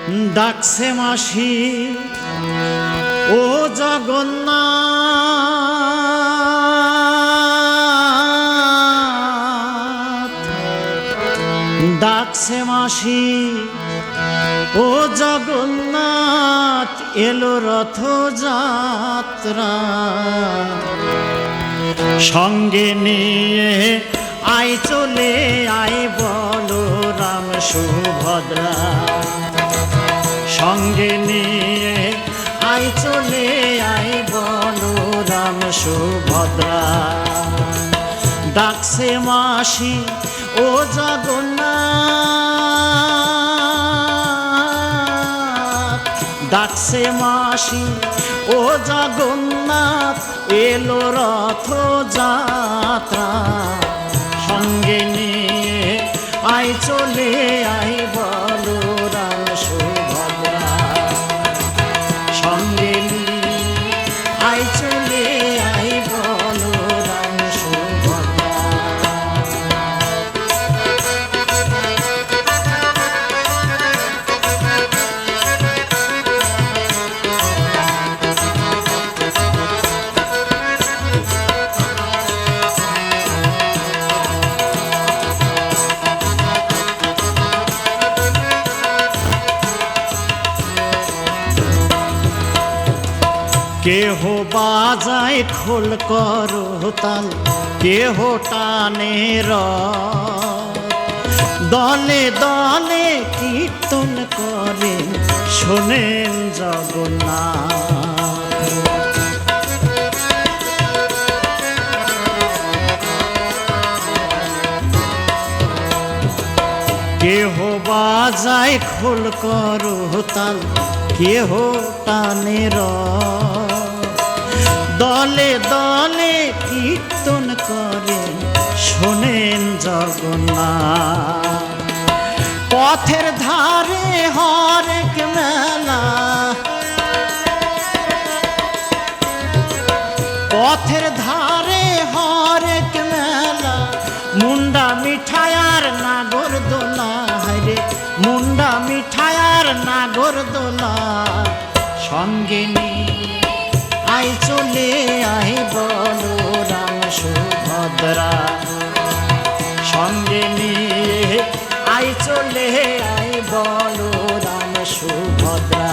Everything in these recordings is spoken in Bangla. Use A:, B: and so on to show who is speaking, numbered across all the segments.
A: ডাকছে মাসি ও জগন্নাথ, ডাকছে মাসি ও জগন্নাথ, এলো রথযাত্রা সঙ্গে নিয়ে আয় চলে আয় বলরাম সুভদ্রা, সঙ্গে নিয়ে আয় চলে আয় বলরাম সুভদ্রা। ডাকছে মাসি ও জগন্নাথ, ডাকছে মাসি ও জগন্নাথ, এলো রথযাত্রা সঙ্গে নিয়ে আয় চলে আয় বলরাম সুভদ্রা, সঙ্গে নিয়ে আয় চলে আয় বলরাম সুভদ্রা। কেহ বাজায় খোল করতাল, কেহ টানে রথ, দলে দলে কীর্তন করে শোনেন জগন্নাথ। কেহ বাজায় খোল করতাল, কেহ টানে রথ, দলে দলে কীর্তন করে শোনেন জগন্নাথ। পথের ধারে হরেক মেলা, পথের ধারে হরেক মেলা, মুন্ডা মিঠায়ার নাগর দোলা, হায়রে মুন্ডা মিঠায়ার নাগর দোলা সঙ্গে নিয়ে আয় চলে আয় বলরাম সুভদ্রা, সঙ্গে নিয়ে আয় চলে আয় বলরাম সুভদ্রা।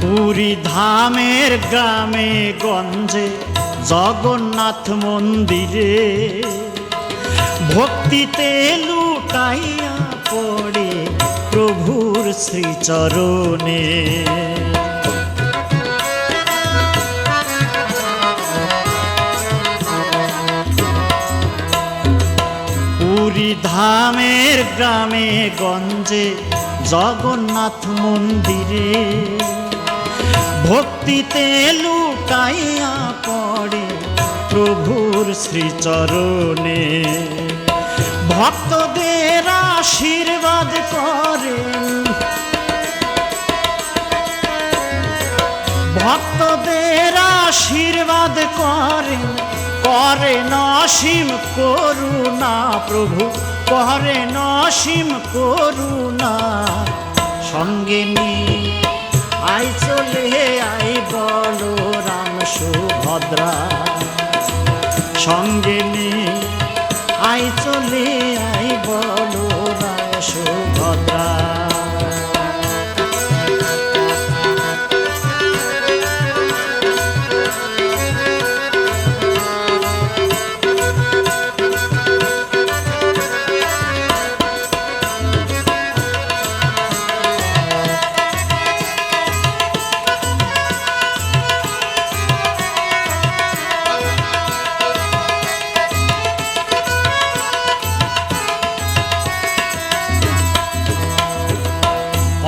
A: পুরী ধামের গ্রামে গঞ্জে জগন্নাথ মন্দিরে, ভক্তিতে লুটাইয়া পড়ে প্রভুর শ্রীচরণে। পুরী ধামের গ্রামে গঞ্জে জগন্নাথ মন্দিরে, ভক্তিতে লুটাইয়া পড়ে প্রভুর শ্রীচরণে। ভক্তদের আশীর্বাদ করেন, ভক্তদের আশীর্বাদ করেন, করেন অসীম করুণা প্রভু, করেন অসীম করুণা সঙ্গে নিয়ে আয় চলে আয় বলরাম সুভদ্রা, সঙ্গে নিয়ে আয় চলে আয় বলরাম সুভদ্রা।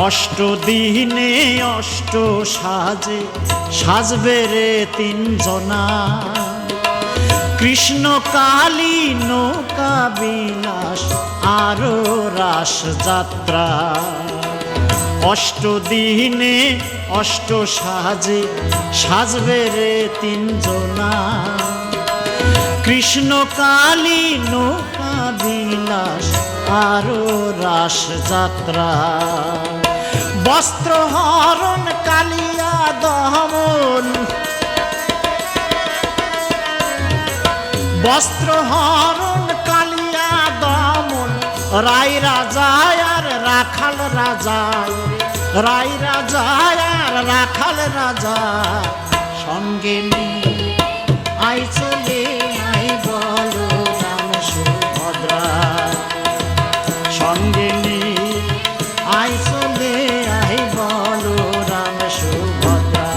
A: অষ্টদিনে অষ্ট সাজে সাজবে রে তিনজনা, কৃষ্ণ কালী নৌকা বিলাস আরো রাস যাত্রা, অষ্টদিনে অষ্ট সাজে সাজবে রে তিনজনা। কৃষ্ণ কালী নৌকা বিলাস আরো রাস যাত্রা, বস্ত্র হরণ কালিয়া দমন, বস্ত্র হরণ কালিয়া দমন, রাই রাজায় আর রাখাল রাজায়, রাই রাজায় আর রাখাল রাজা সঙ্গে নিয়ে আই চলে আই বলরাম সুভদ্রা, সঙ্গে নিয়ে আই চলে আই বলরাম সুভদ্রা।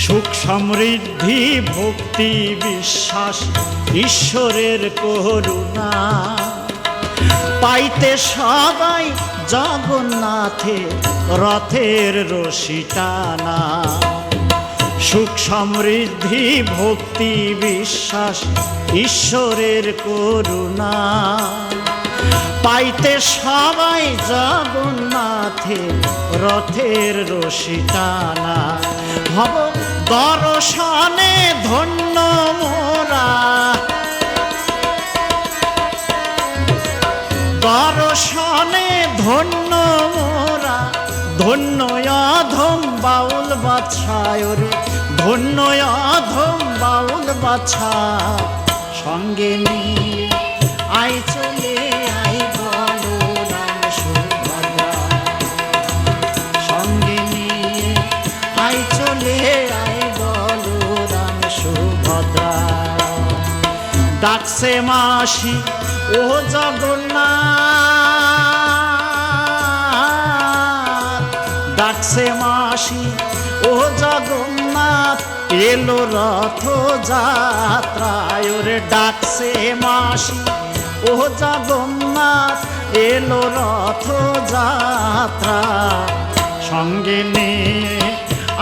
A: সুখ সমৃদ্ধি ভক্তি বিশ্বাস ঈশ্বরের করুণা, পাইতে সবাই জগন্নাথের রথের রশি টানা। সুখ সমৃদ্ধি ভক্তি বিশ্বাস ঈশ্বরের করুণা, পাইতে সবাই জগন্নাথের রথের রশি টানা। হব দর্শনে ধন্য মোরা, দর্শনে ধন্য মোরা, ধন্য অধম বাউল বাছায় রে, ধন্য অধম বাউল বাছা সঙ্গে নিয়ে আই চলে আই বলরাম সুভদ্রা, সঙ্গে নিয়ে আই চলে আই বলরাম সুভদ্রা। ডাকছে মাসি ও জগন্নাথ, ডাকছে মাসি ও জগন্নাথ, এলো রথ যাত্রায় রে। ডাকছে মাসি ও জগন্নাথ, এলো রথ যাত্রা, সঙ্গে নিয়ে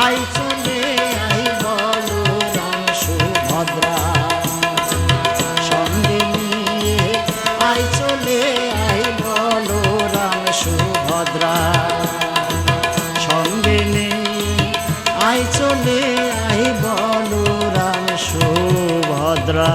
A: আই চলে আই বলরাম সুভদ্রা, সঙ্গে নিয়ে আই চলে আই বলরাম সুভদ্রা, সঙ্গে নিয়ে আই চলে আই বলরাম সুভদ্রা।